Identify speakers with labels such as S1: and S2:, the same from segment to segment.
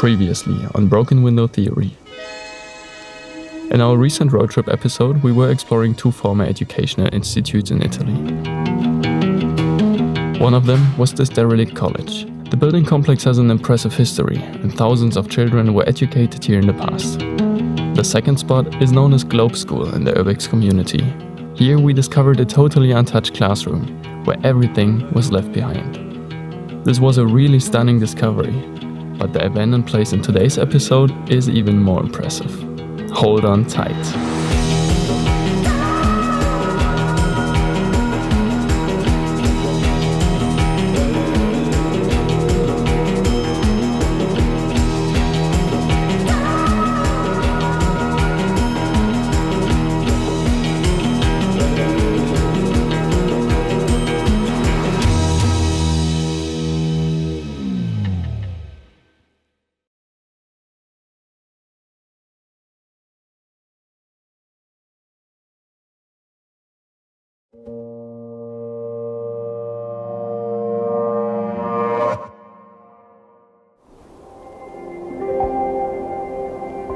S1: Previously on Broken Window Theory. In our recent road trip episode, we were exploring two former educational institutes in Italy. One of them was this derelict college. The building complex has an impressive history, and thousands of children were educated here in the past. The second spot is known as Globe School in the Urbex community. Here we discovered a totally untouched classroom, where everything was left behind. This was a really stunning discovery, but the abandoned place in today's episode is even more impressive. Hold on tight.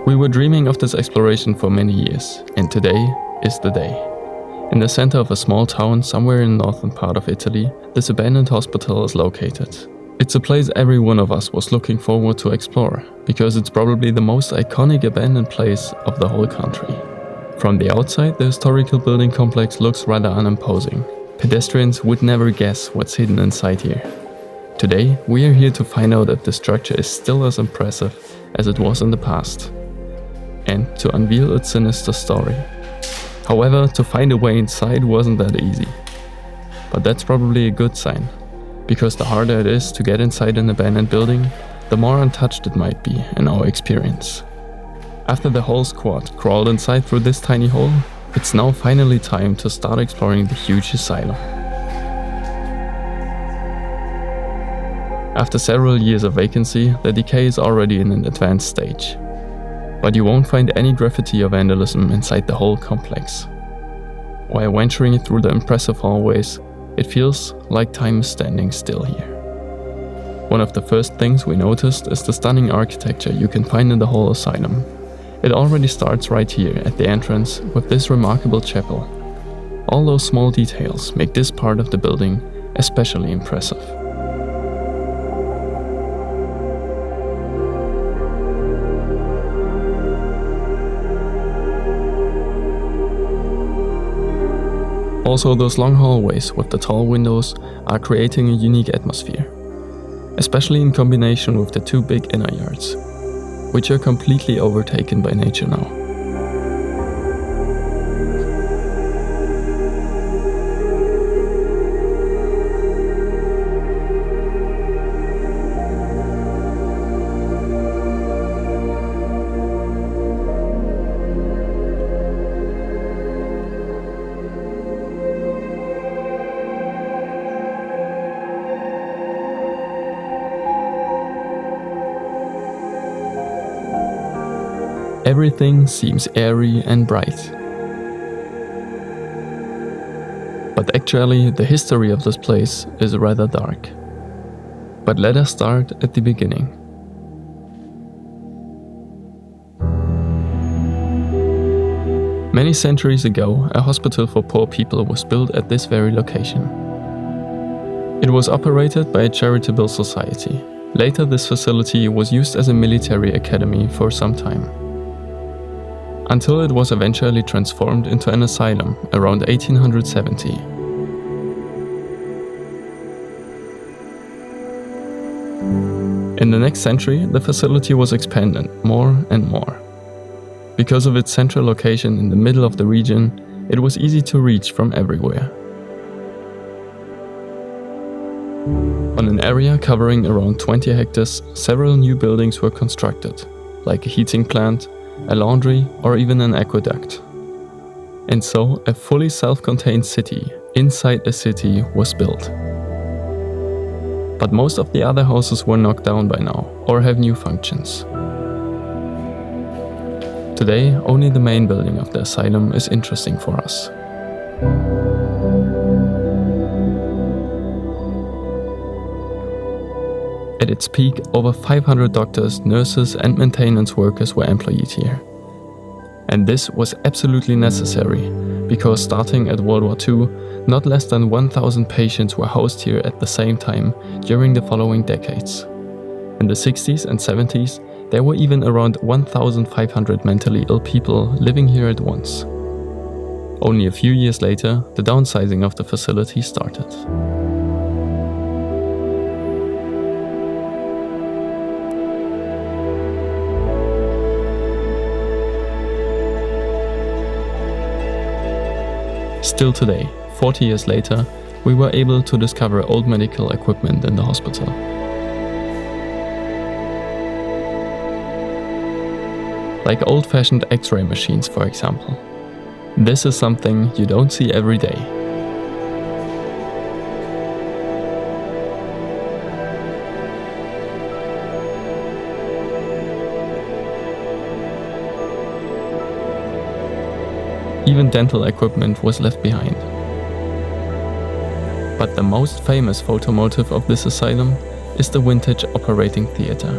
S1: We were dreaming of this exploration for many years, and today is the day. In the center of a small town somewhere in the northern part of Italy, this abandoned hospital is located. It's a place every one of us was looking forward to explore, because it's probably the most iconic abandoned place of the whole country. From the outside, the historical building complex looks rather unimposing. Pedestrians would never guess what's hidden inside here. Today, we are here to find out if the structure is still as impressive as it was in the past, and to unveil its sinister story. However, to find a way inside wasn't that easy. But that's probably a good sign, because the harder it is to get inside an abandoned building, the more untouched it might be in our experience. After the whole squad crawled inside through this tiny hole, it's now finally time to start exploring the huge asylum. After several years of vacancy, the decay is already in an advanced stage. But you won't find any graffiti or vandalism inside the whole complex. While venturing through the impressive hallways, it feels like time is standing still here. One of the first things we noticed is the stunning architecture you can find in the whole asylum. It already starts right here at the entrance with this remarkable chapel. All those small details make this part of the building especially impressive. Also, those long hallways with the tall windows are creating a unique atmosphere, especially in combination with the two big inner yards, which are completely overtaken by nature now. Everything seems airy and bright. But actually, the history of this place is rather dark. But let us start at the beginning. Many centuries ago, a hospital for poor people was built at this very location. It was operated by a charitable society. Later, this facility was used as a military academy for some time, until it was eventually transformed into an asylum around 1870. In the next century, the facility was expanded more and more. Because of its central location in the middle of the region, it was easy to reach from everywhere. On an area covering around 20 hectares, several new buildings were constructed, like a heating plant, a laundry, or even an aqueduct. And so, a fully self-contained city inside a city was built. But most of the other houses were knocked down by now, or have new functions. Today, only the main building of the asylum is interesting for us. At its peak, over 500 doctors, nurses and maintenance workers were employed here. And this was absolutely necessary, because starting at World War II, not less than 1,000 patients were housed here at the same time during the following decades. In the 60s and 70s, there were even around 1,500 mentally ill people living here at once. Only a few years later, the downsizing of the facility started. Still today, 40 years later, we were able to discover old medical equipment in the hospital. Like old-fashioned X-ray machines, for example. This is something you don't see every day. Even dental equipment was left behind. But the most famous photo motif of this asylum is the vintage operating theater.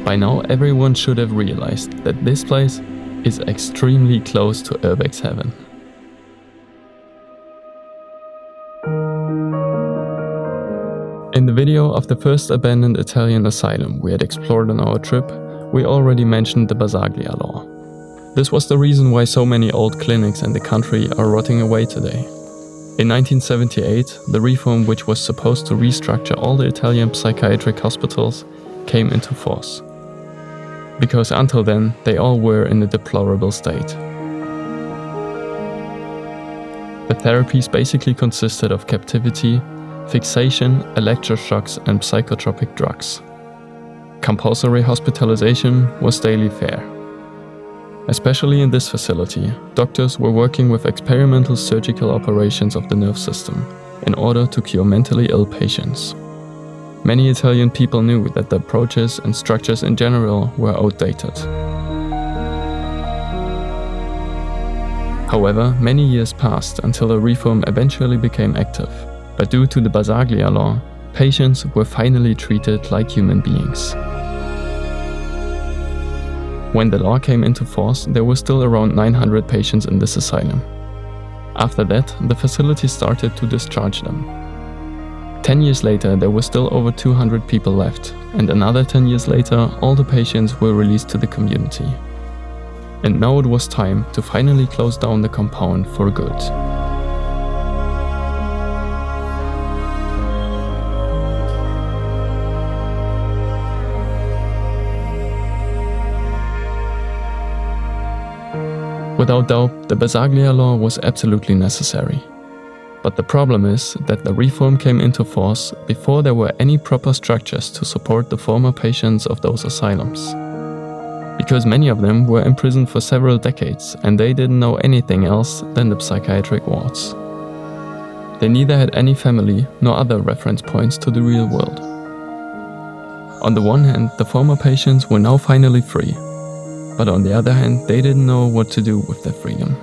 S1: By now, everyone should have realized that this place is extremely close to Urbex heaven. In the video of the first abandoned Italian asylum we had explored on our trip, we already mentioned the Basaglia law. This was the reason why so many old clinics in the country are rotting away today. In 1978, the reform which was supposed to restructure all the Italian psychiatric hospitals came into force. Because until then, they all were in a deplorable state. The therapies basically consisted of captivity, fixation, electroshocks and psychotropic drugs. Compulsory hospitalization was daily fare. Especially in this facility, doctors were working with experimental surgical operations of the nerve system in order to cure mentally ill patients. Many Italian people knew that the approaches and structures in general were outdated. However, many years passed until a reform eventually became active. But due to the Basaglia law, patients were finally treated like human beings. When the law came into force, there were still around 900 patients in this asylum. After that, the facility started to discharge them. 10 years later, there were still over 200 people left, and another 10 years later, all the patients were released to the community. And now it was time to finally close down the compound for good. Without doubt, the Basaglia law was absolutely necessary. But the problem is that the reform came into force before there were any proper structures to support the former patients of those asylums. Because many of them were imprisoned for several decades and they didn't know anything else than the psychiatric wards. They neither had any family nor other reference points to the real world. On the one hand, the former patients were now finally free. But on the other hand, they didn't know what to do with their freedom.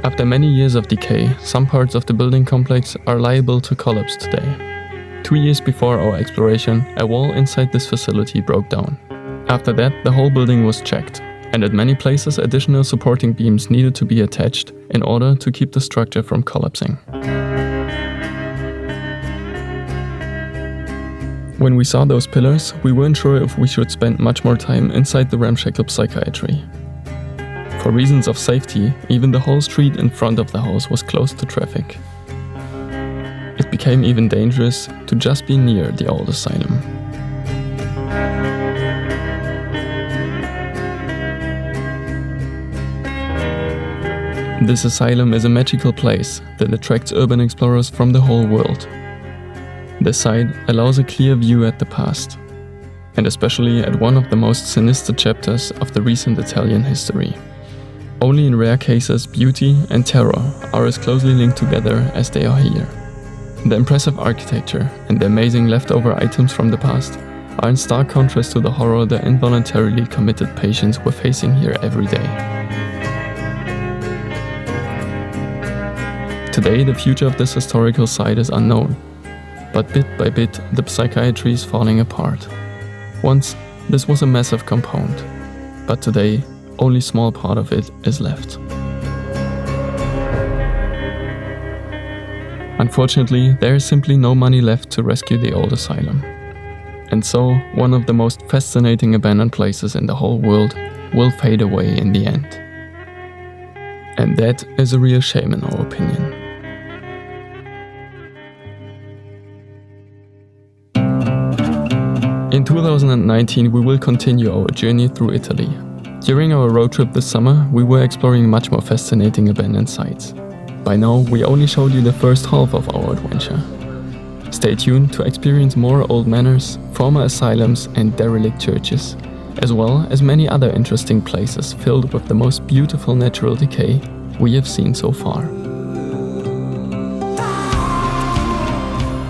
S1: After many years of decay, some parts of the building complex are liable to collapse today. 2 years before our exploration, a wall inside this facility broke down. After that, the whole building was checked. And at many places additional supporting beams needed to be attached in order to keep the structure from collapsing. When we saw those pillars, we weren't sure if we should spend much more time inside the ramshackle psychiatry. For reasons of safety, even the whole street in front of the house was closed to traffic. It became even dangerous to just be near the old asylum. This asylum is a magical place that attracts urban explorers from the whole world. The site allows a clear view at the past, and especially at one of the most sinister chapters of the recent Italian history. Only in rare cases, beauty and terror are as closely linked together as they are here. The impressive architecture and the amazing leftover items from the past are in stark contrast to the horror the involuntarily committed patients were facing here every day. Today, the future of this historical site is unknown, but bit by bit, the psychiatry is falling apart. Once, this was a massive compound, but today, only a small part of it is left. Unfortunately, there is simply no money left to rescue the old asylum. And so, one of the most fascinating abandoned places in the whole world will fade away in the end. And that is a real shame in our opinion. In 2019, we will continue our journey through Italy. During our road trip this summer, we were exploring much more fascinating abandoned sites. By now, we only showed you the first half of our adventure. Stay tuned to experience more old manors, former asylums and derelict churches, as well as many other interesting places filled with the most beautiful natural decay we have seen so far.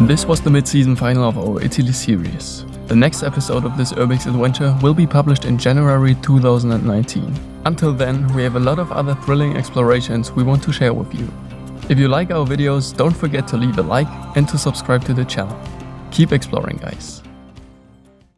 S1: This was the mid-season final of our Italy series. The next episode of this Urbex adventure will be published in January 2019. Until then, we have a lot of other thrilling explorations we want to share with you. If you like our videos, don't forget to leave a like and to subscribe to the channel. Keep exploring, guys.